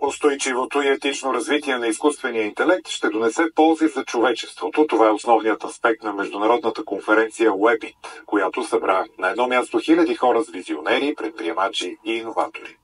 Устойчивото и етично развитие на изкуствения интелект ще донесе ползи за човечеството. Това е основният аспект на международната конференция Webit, която събра на едно място хиляди хора с визионери, предприемачи и иноватори.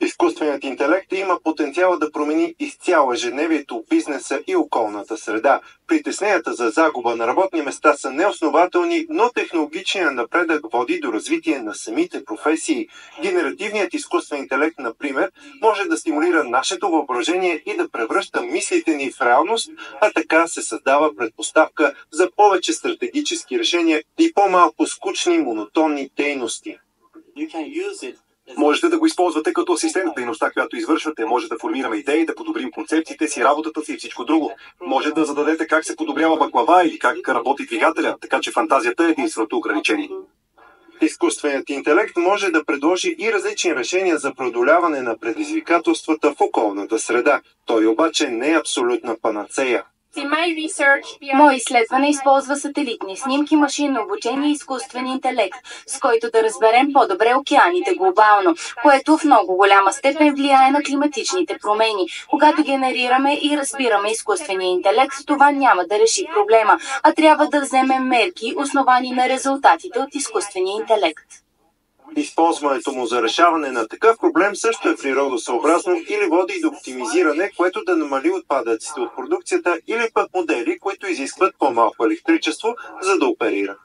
Изкуственият интелект има потенциала да промени изцяло ежедневието, бизнеса и околната среда. Притесненията за загуба на работни места са неоснователни, но технологичният напредък води до развитие на самите професии. Генеративният изкуствен интелект, например, може да стимулира нашето въображение и да превръща мислите ни в реалност, а така се създава предпоставка за повече стратегически решения и по-малко скучни, монотонни дейности. Можете да го използвате като асистент в дейността, която извършвате. Може да формираме идеи, да подобрим концепциите си, работата си и всичко друго. Може да зададете как се подобрява баклава или как работи двигателя, така че фантазията е единственото ограничение. Изкуственият интелект може да предложи и различни решения за преодоляване на предизвикателствата в околната среда. Той обаче не е абсолютна панацея. Мое изследване използва сателитни снимки, машинно обучение и изкуствен интелект, с който да разберем по-добре океаните глобално, което в много голяма степен влияе на климатичните промени. Когато генерираме и разбираме изкуствения интелект, това няма да реши проблема, а трябва да вземем мерки, основани на резултатите от изкуствения интелект. Използването му за решаване на такъв проблем също е природосъобразно или води до оптимизиране, което да намали отпадъците от продукцията, или пък модели, които изискват по-малко електричество, за да оперира.